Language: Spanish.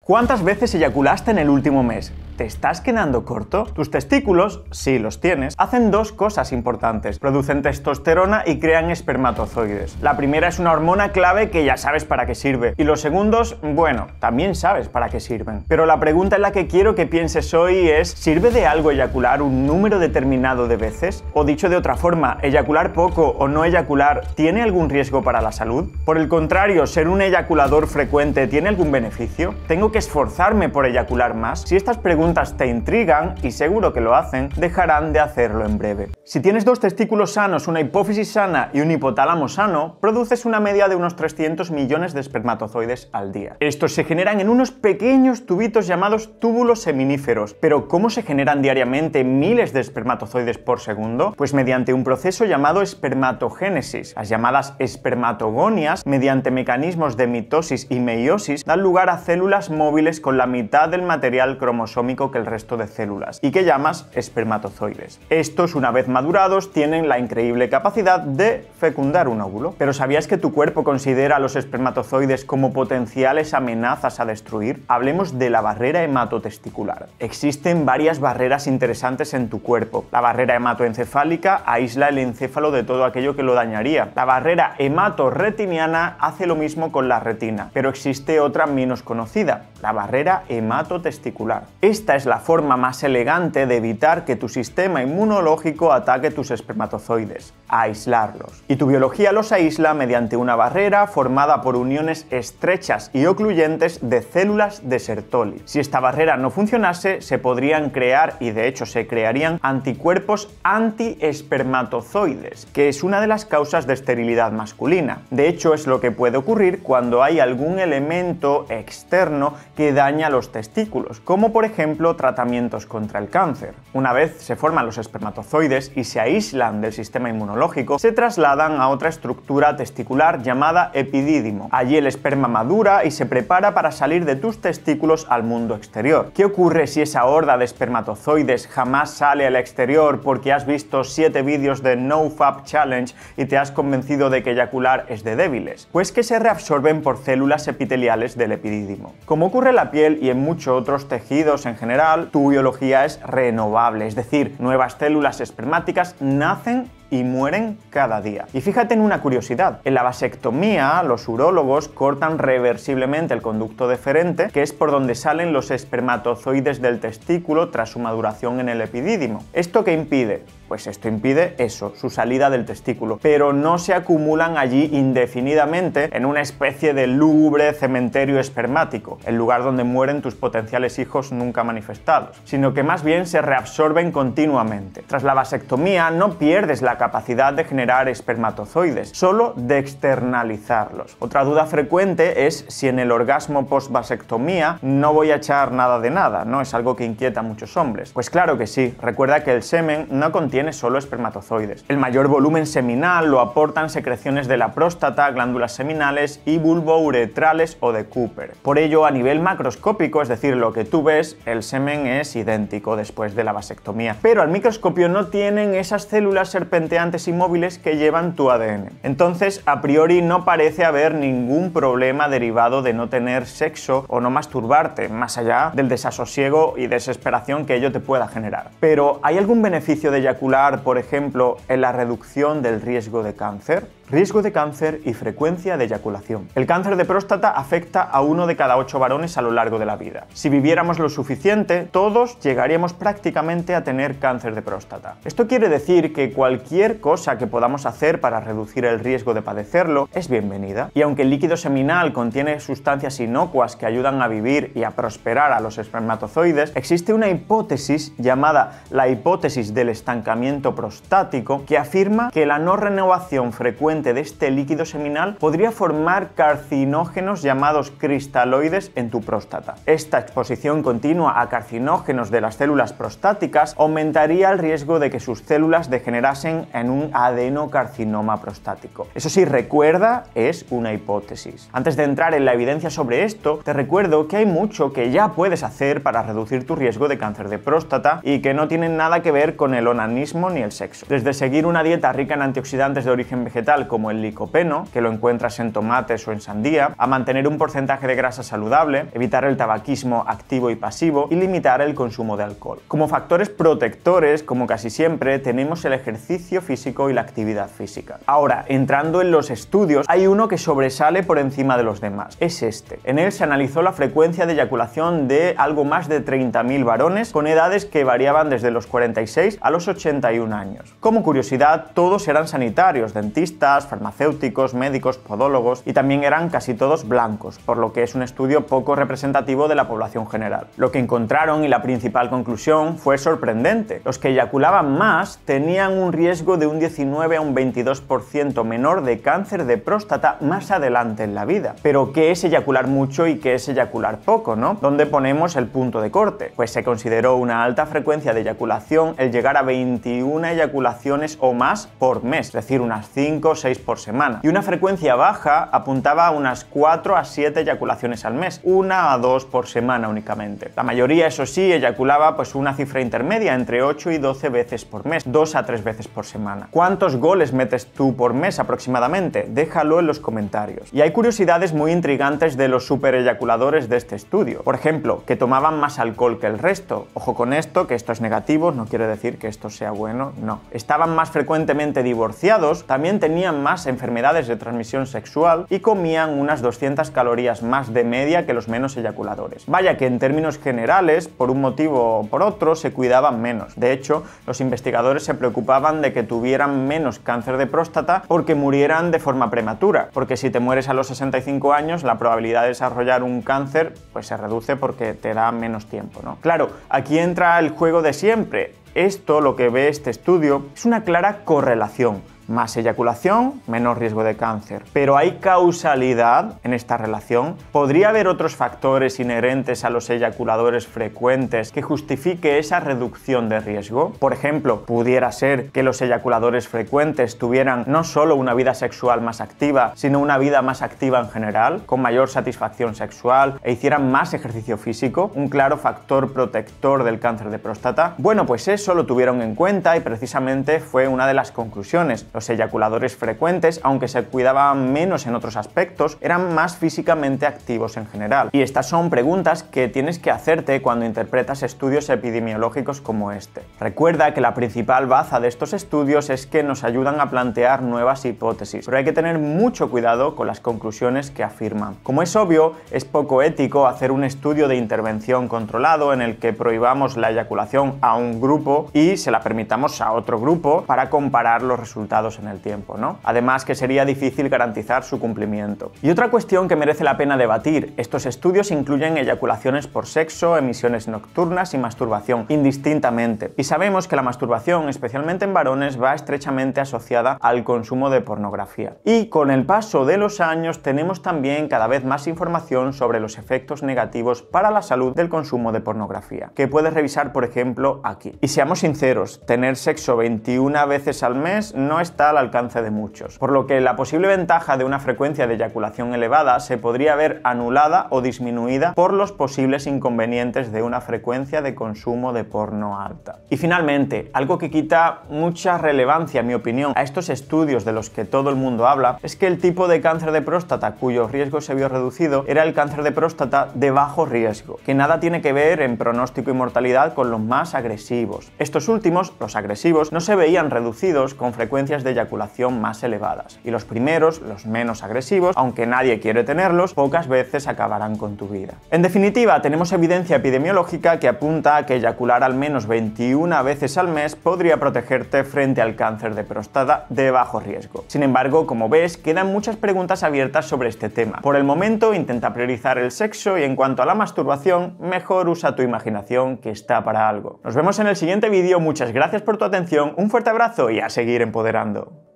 ¿Cuántas veces eyaculaste en el último mes? ¿Te estás quedando corto? Tus testículos, si los tienes, hacen dos cosas importantes. Producen testosterona y crean espermatozoides. La primera es una hormona clave que ya sabes para qué sirve. Y los segundos, bueno, también sabes para qué sirven. Pero la pregunta en la que quiero que pienses hoy es, ¿sirve de algo eyacular un número determinado de veces? O dicho de otra forma, ¿eyacular poco o no eyacular tiene algún riesgo para la salud? Por el contrario, ¿ser un eyaculador frecuente tiene algún beneficio? ¿Tengo que esforzarme por eyacular más? Si estas preguntas te intrigan, y seguro que lo hacen, dejarán de hacerlo en breve. Si tienes dos testículos sanos, una hipófisis sana y un hipotálamo sano, produces una media de unos 300 millones de espermatozoides al día. Estos se generan en unos pequeños tubitos llamados túbulos seminíferos. Pero ¿cómo se generan diariamente miles de espermatozoides por segundo? Pues mediante un proceso llamado espermatogénesis. Las llamadas espermatogonias, mediante mecanismos de mitosis y meiosis, dan lugar a células móviles con la mitad del material cromosómico que el resto de células y que llamas espermatozoides. Estos, una vez madurados, tienen la increíble capacidad de fecundar un óvulo. ¿Pero sabías que tu cuerpo considera a los espermatozoides como potenciales amenazas a destruir? Hablemos de la barrera hematotesticular. Existen varias barreras interesantes en tu cuerpo. La barrera hematoencefálica aísla el encéfalo de todo aquello que lo dañaría. La barrera hematorretiniana hace lo mismo con la retina, pero existe otra menos conocida, la barrera hematotesticular. Esta es la forma más elegante de evitar que tu sistema inmunológico ataque tus espermatozoides, aislarlos. Y tu biología los aísla mediante una barrera formada por uniones estrechas y ocluyentes de células de Sertoli. Si esta barrera no funcionase, se podrían crear, y de hecho se crearían, anticuerpos antiespermatozoides, que es una de las causas de esterilidad masculina. De hecho, es lo que puede ocurrir cuando hay algún elemento externo que daña los testículos, como por ejemplo tratamientos contra el cáncer. Una vez se forman los espermatozoides y se aíslan del sistema inmunológico, se trasladan a otra estructura testicular llamada epidídimo. Allí el esperma madura y se prepara para salir de tus testículos al mundo exterior. ¿Qué ocurre si esa horda de espermatozoides jamás sale al exterior porque has visto 7 vídeos de NoFap Challenge y te has convencido de que eyacular es de débiles? Pues que se reabsorben por células epiteliales del epidídimo. Como ocurre en la piel y en muchos otros tejidos en general, tu biología es renovable, es decir, nuevas células espermáticas nacen y mueren cada día. Y fíjate en una curiosidad, en la vasectomía los urólogos cortan reversiblemente el conducto deferente, que es por donde salen los espermatozoides del testículo tras su maduración en el epidídimo. ¿Esto qué impide? Pues esto impide eso, su salida del testículo, pero no se acumulan allí indefinidamente en una especie de lúgubre cementerio espermático, el lugar donde mueren tus potenciales hijos nunca manifestados, sino que más bien se reabsorben continuamente. Tras la vasectomía no pierdes la capacidad de generar espermatozoides, solo de externalizarlos. Otra duda frecuente es si en el orgasmo post-vasectomía no voy a echar nada de nada, ¿no? Es algo que inquieta a muchos hombres. Pues claro que sí, recuerda que el semen no contiene solo espermatozoides. El mayor volumen seminal lo aportan secreciones de la próstata, glándulas seminales y bulbouretrales o de Cooper. Por ello, a nivel macroscópico, es decir, lo que tú ves, el semen es idéntico después de la vasectomía. Pero al microscopio no tienen esas células serpenteantes y móviles que llevan tu ADN. Entonces, a priori no parece haber ningún problema derivado de no tener sexo o no masturbarte, más allá del desasosiego y desesperación que ello te pueda generar. Pero, ¿hay algún beneficio de eyacular, por ejemplo, en la reducción del riesgo de cáncer? Riesgo de cáncer y frecuencia de eyaculación. El cáncer de próstata afecta a 1 de cada 8 varones a lo largo de la vida. Si viviéramos lo suficiente, todos llegaríamos prácticamente a tener cáncer de próstata. Esto quiere decir que cualquier cosa que podamos hacer para reducir el riesgo de padecerlo es bienvenida. Y aunque el líquido seminal contiene sustancias inocuas que ayudan a vivir y a prosperar a los espermatozoides, existe una hipótesis llamada la hipótesis del estancamiento prostático que afirma que la no renovación frecuente de este líquido seminal podría formar carcinógenos llamados cristaloides en tu próstata. Esta exposición continua a carcinógenos de las células prostáticas aumentaría el riesgo de que sus células degenerasen en un adenocarcinoma prostático. Eso sí, recuerda, es una hipótesis. Antes de entrar en la evidencia sobre esto, te recuerdo que hay mucho que ya puedes hacer para reducir tu riesgo de cáncer de próstata y que no tienen nada que ver con el onanismo ni el sexo. Desde seguir una dieta rica en antioxidantes de origen vegetal vegetal como el licopeno, que lo encuentras en tomates o en sandía, a mantener un porcentaje de grasa saludable, evitar el tabaquismo activo y pasivo y limitar el consumo de alcohol. Como factores protectores, como casi siempre, tenemos el ejercicio físico y la actividad física. Ahora, entrando en los estudios, hay uno que sobresale por encima de los demás. Es este. En él se analizó la frecuencia de eyaculación de algo más de 30.000 varones con edades que variaban desde los 46 a los 81 años. Como curiosidad, todos eran sanitarios, dentistas, farmacéuticos, médicos, podólogos y también eran casi todos blancos, por lo que es un estudio poco representativo de la población general. Lo que encontraron y la principal conclusión fue sorprendente. Los que eyaculaban más tenían un riesgo de un 19 a un 22% menor de cáncer de próstata más adelante en la vida. Pero ¿qué es eyacular mucho y qué es eyacular poco, no? ¿Dónde ponemos el punto de corte? Pues se consideró una alta frecuencia de eyaculación el llegar a 21 eyaculaciones o más por mes, es decir, unas 5 o 6 por semana. Y una frecuencia baja apuntaba a unas 4 a 7 eyaculaciones al mes, 1 a 2 por semana únicamente. La mayoría, eso sí, eyaculaba pues una cifra intermedia entre 8 y 12 veces por mes, 2 a 3 veces por semana. ¿Cuántos goles metes tú por mes aproximadamente? Déjalo en los comentarios. Y hay curiosidades muy intrigantes de los supereyaculadores de este estudio. Por ejemplo, que tomaban más alcohol que el resto. Ojo con esto, que esto es negativo, no quiere decir que esto sea bueno, no. Estaban más frecuentemente divorciados, también tenían más enfermedades de transmisión sexual y comían unas 200 calorías más de media que los menos eyaculadores. Vaya que en términos generales, por un motivo o por otro, se cuidaban menos. De hecho, los investigadores se preocupaban de que tuvieran menos cáncer de próstata porque murieran de forma prematura, porque si te mueres a los 65 años, la probabilidad de desarrollar un cáncer pues se reduce porque te da menos tiempo, ¿no? Claro, aquí entra el juego de siempre. Esto, lo que ve este estudio, es una clara correlación. Más eyaculación, menos riesgo de cáncer. Pero ¿hay causalidad en esta relación? ¿Podría haber otros factores inherentes a los eyaculadores frecuentes que justifique esa reducción de riesgo? Por ejemplo, pudiera ser que los eyaculadores frecuentes tuvieran no solo una vida sexual más activa, sino una vida más activa en general, con mayor satisfacción sexual e hicieran más ejercicio físico, un claro factor protector del cáncer de próstata. Bueno, pues eso lo tuvieron en cuenta y precisamente fue una de las conclusiones. Los eyaculadores frecuentes, aunque se cuidaban menos en otros aspectos, eran más físicamente activos en general. Y estas son preguntas que tienes que hacerte cuando interpretas estudios epidemiológicos como este. Recuerda que la principal baza de estos estudios es que nos ayudan a plantear nuevas hipótesis, pero hay que tener mucho cuidado con las conclusiones que afirman. Como es obvio, es poco ético hacer un estudio de intervención controlado en el que prohibamos la eyaculación a un grupo y se la permitamos a otro grupo para comparar los resultados en el tiempo, ¿no? Además que sería difícil garantizar su cumplimiento. Y otra cuestión que merece la pena debatir, estos estudios incluyen eyaculaciones por sexo, emisiones nocturnas y masturbación, indistintamente. Y sabemos que la masturbación, especialmente en varones, va estrechamente asociada al consumo de pornografía. Y con el paso de los años tenemos también cada vez más información sobre los efectos negativos para la salud del consumo de pornografía, que puedes revisar, por ejemplo, aquí. Y seamos sinceros, tener sexo 21 veces al mes no está al alcance de muchos, por lo que la posible ventaja de una frecuencia de eyaculación elevada se podría ver anulada o disminuida por los posibles inconvenientes de una frecuencia de consumo de porno alta. Y finalmente, algo que quita mucha relevancia, en mi opinión, a estos estudios de los que todo el mundo habla, es que el tipo de cáncer de próstata cuyo riesgo se vio reducido era el cáncer de próstata de bajo riesgo, que nada tiene que ver en pronóstico y mortalidad con los más agresivos. Estos últimos, los agresivos, no se veían reducidos con frecuencias de eyaculación más elevadas, y los primeros, los menos agresivos, aunque nadie quiere tenerlos, pocas veces acabarán con tu vida. En definitiva, tenemos evidencia epidemiológica que apunta a que eyacular al menos 21 veces al mes podría protegerte frente al cáncer de próstata de bajo riesgo. Sin embargo, como ves, quedan muchas preguntas abiertas sobre este tema. Por el momento, intenta priorizar el sexo y en cuanto a la masturbación, mejor usa tu imaginación, que está para algo. Nos vemos en el siguiente vídeo, muchas gracias por tu atención, un fuerte abrazo y a seguir empoderando.